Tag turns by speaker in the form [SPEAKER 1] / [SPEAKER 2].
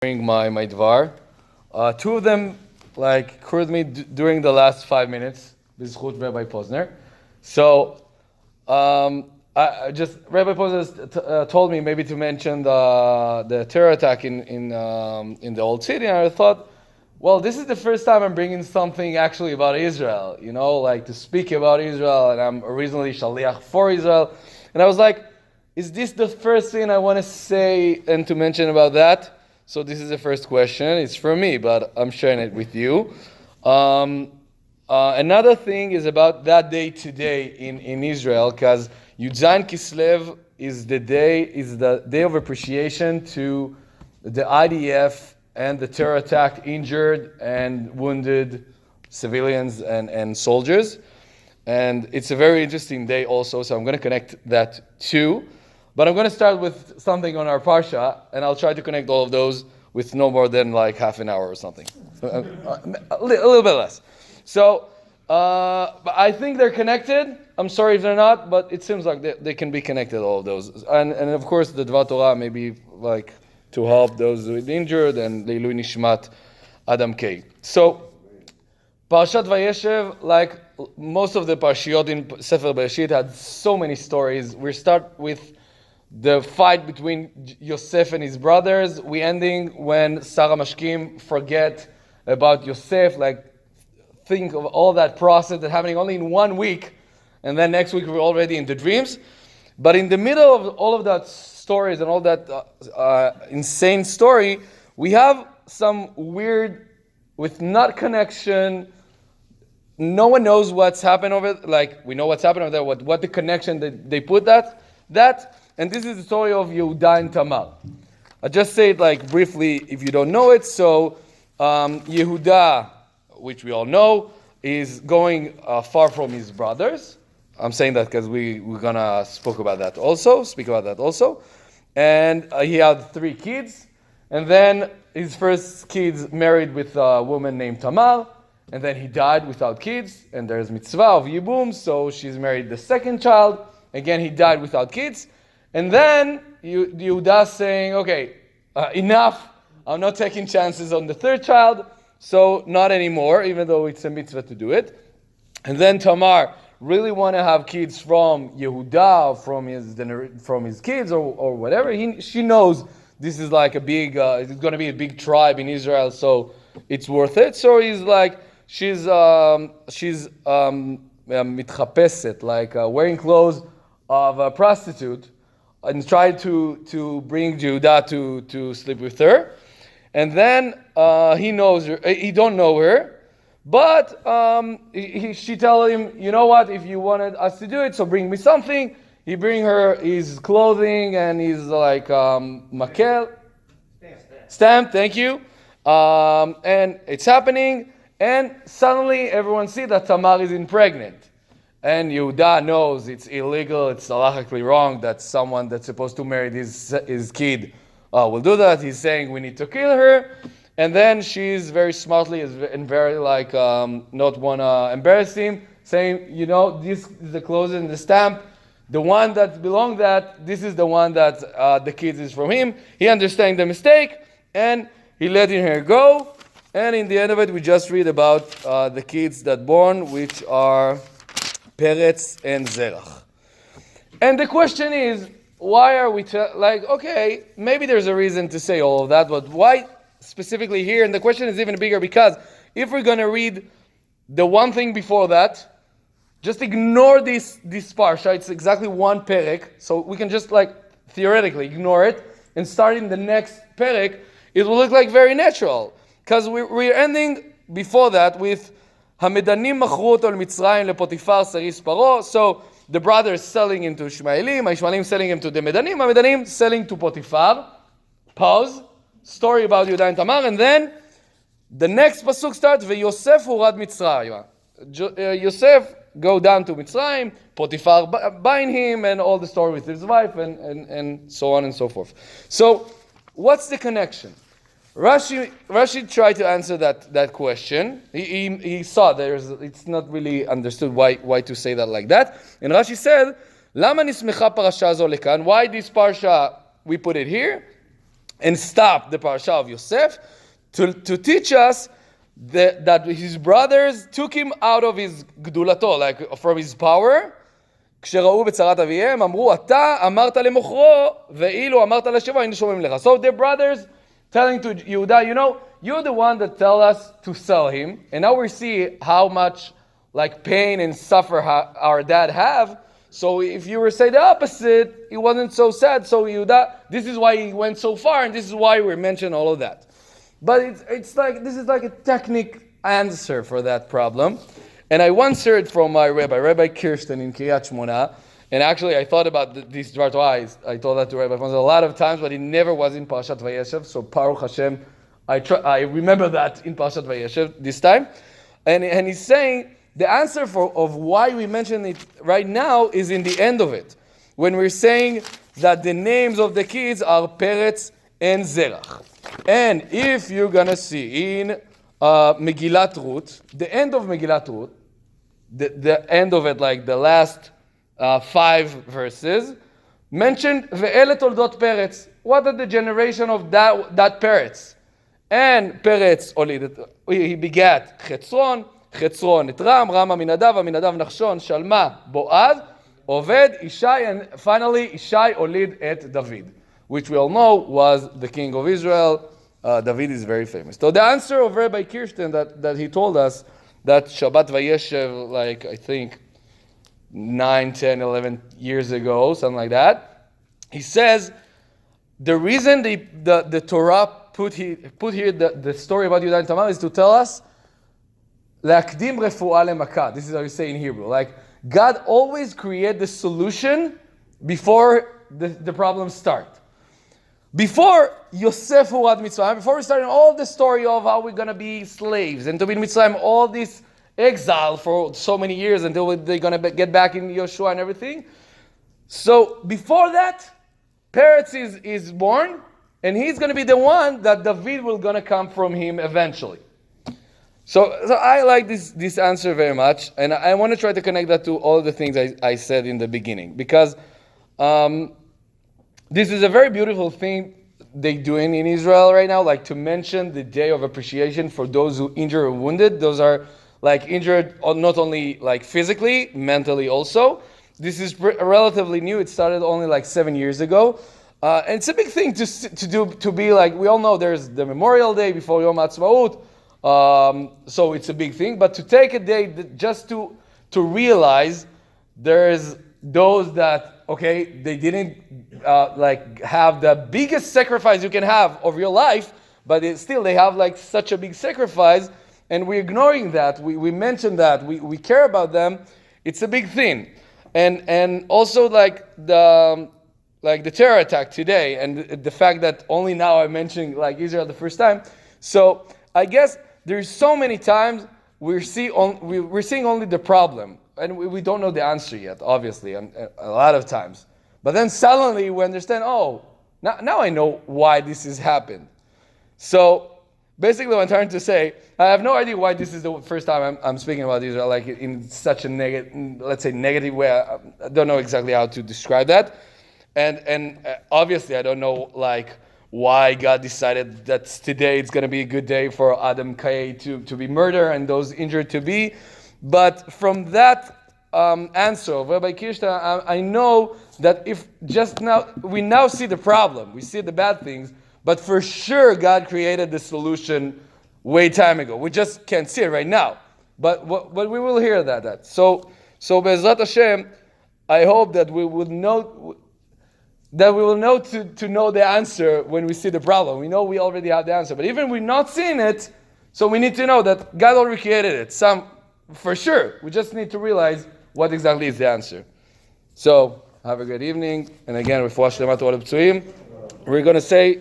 [SPEAKER 1] During my Dvar. Two of them occurred to me during the last 5 minutes. B'zchut Rabbi Posner. So Rabbi Posner told me maybe to mention the terror attack in the old city, and I thought, well, this is the first time I'm bringing something actually about Israel. To speak about Israel, and I'm originally shaliach for Israel, and I was like, is this the first thing I want to say and to mention about that? So this is the first question. It's for me, but I'm sharing it with you. Another thing is about that day today in Israel, because Judah and Kislev is the day of appreciation to the IDF and the terror attack injured and wounded civilians and soldiers. And it's a very interesting day also, so I'm going to connect that too. But I'm going to start with something on our Parsha, and I'll try to connect all of those with no more than half an hour or something. A little bit less. So, but I think they're connected. I'm sorry if they're not, but it seems like they can be connected, all of those. And of course, the Dvar Torah maybe to help those with injured, and Leilui Nishmat Adam K. So, Parshat Vayeshev, like most of the Parshiot in Sefer Bereshit, had so many stories. We start with the fight between Yosef and his brothers. We ending when Sarah Mashkim forget about Yosef, think of all that process that's happening only in 1 week, and then next week we're already in the dreams. But in the middle of all of that stories and all that insane story, we have some weird, with not connection. No one knows what's happened over. We know what's happened over there. What the connection that they put that. And this is the story of Judah and Tamar. I'll just say it briefly if you don't know it. So Yehuda, which we all know, is going far from his brothers. I'm saying that because we're going to speak about that also. And he had 3 kids. And then his first kids married with a woman named Tamar. And then he died without kids. And there's mitzvah of Yibum. So she's married the second child. Again, he died without kids. And then Yehuda saying, okay, enough. I'm not taking chances on the third child. So not anymore, even though it's a mitzvah to do it. And then Tamar really want to have kids from Yehuda, from his kids or whatever. She knows this is it's going to be a big tribe in Israel, so it's worth it. So he's she's mitchapeset, wearing clothes of a prostitute, and tried to bring Judah to sleep with her. And then he knows her. He don't know her, but she tell him, you know what? If you wanted us to do it, so bring me something. He bring her his clothing and his makel stamp. Thank you. And it's happening, and suddenly everyone see that Tamar is pregnant. And Yehuda knows it's illegal, it's halachically wrong that someone that's supposed to marry his kid will do that. He's saying we need to kill her. And then she's very smartly and very not want to embarrass him, saying, this is the clothes and the stamp. The one that belonged this is the one that the kid is from him. He understands the mistake, and he letting her go. And in the end of it, we just read about the kids that born, which are Peretz and Zerach. And the question is, why are we okay, maybe there's a reason to say all of that, but why specifically here? And the question is even bigger, because if we're going to read the one thing before that, just ignore this parsha. It's exactly one perek, so we can just theoretically ignore it and start in the next perek. It will look very natural, because we're ending before that with Hamedanim machru oto Mitzrayim lePotifar saris Paro. So the brothers selling him to Ishmaelim selling him to the Medanim selling to Potifar. Pause. Story about Judah and Tamar, and then the next pasuk starts, Vayosef urad Mitzrayim. Yosef go down to Mitzrayim, Potifar bind him, and all the story with his wife, and so on and so forth. So, what's the connection? Rashi tried to answer that question. He saw it's not really understood why to say that like that. And Rashi said, Lama nismecha parasha zo lekan? Why this parsha we put it here? and stop the Parsha of Yosef to teach us that his brothers took him out of his גדולתו, like from his power. כשראו בצרת אביהם, אמרו, אתה אמרת למוכרו, ואילו אמרת לשבוע, היינו שומעים לך. So their brothers telling to Yehuda, you're the one that tell us to sell him, and now we see how much like pain and suffer our dad have. So if you were say the opposite, it wasn't so sad. So Yehuda, this is why he went so far, and this is why we mentioned all of that. But it's like, this is like a technical answer for that problem. And I once heard from my Rabbi Kirsten in Kiryat Shmona, and actually I thought about this Dvar Torah. I told that to Rabbi Fonz a lot of times, but it never was in Parshat Vayeshev. So Baruch Hashem, I remember that in Parshat Vayeshev this time. And he's saying the answer of why we mention it right now is in the end of it, when we're saying that the names of the kids are Peretz and Zerach. And if you're gonna see in Megillat Ruth, the end of Megillat Ruth, the end of it, like the last 5 verses, mentioned Ve'ele toldot Peretz. What are the generation of that Peretz? And Peretz he begat Chetzron את Ram, Ram Aminadav, Aminadav Nachshon, Shalma, Boaz, Oved, Ishai, and finally Ishai olid et David, which we all know was the king of Israel. David is very famous. So the answer of Rabbi Kirsten that he told us that Shabbat Vayeshev, like I think 9, 10, 11 years ago, something like that, he says the reason the Torah put here the story about Judah and Tamar is to tell us L'akdim refuah lemakah. This is how you say in Hebrew. Like God always create the solution before the problems start. Before Yosef Hurad Mitzrayim, before we start all the story of how we're going to be slaves and to be in Mitzrayim, all this exile for so many years until they're going to get back in Yoshua and everything. So before that, Peretz is born, and he's going to be the one that David will going to come from him eventually. So I like this answer very much, and I want to try to connect that to all the things I said in the beginning, because this is a very beautiful thing they're doing in Israel right now, like to mention the day of appreciation for those who injured or wounded. Those are like injured not only like physically, mentally also. This is relatively new. It started only like 7 years ago. And it's a big thing to do, to be like, we all know there's the Memorial Day before Yom HaAtzmaut. So it's a big thing. But to take a day just to realize there's those that, okay, they didn't like have the biggest sacrifice you can have of your life, but they have like such a big sacrifice, and we're ignoring that. We mentioned that. We care about them. It's a big thing. And also like the terror attack today, and the fact that only now I'm mentioning like Israel the first time. So I guess there's so many times we're seeing only the problem, and we don't know the answer yet, obviously, and a lot of times. But then suddenly we understand, now I know why this has happened. So basically what I'm trying to say, I have no idea why this is the first time I'm speaking about Israel, like in such a negative way. I don't know exactly how to describe that. And obviously I don't know like why God decided that today it's going to be a good day for Adam Kay to be murdered and those injured to be. But from that answer of Rabbi Kirsten, I know that if just now, we now see the problem, we see the bad things, but for sure God created the solution way time ago. We just can't see it right now. But we will hear that. So Be'ezrat Hashem, I hope that we will know to know the answer when we see the problem. We know we already have the answer, but even we're not seeing it, so we need to know that God already created it. For sure. We just need to realize what exactly is the answer. So, have a good evening. And again, we're going to say,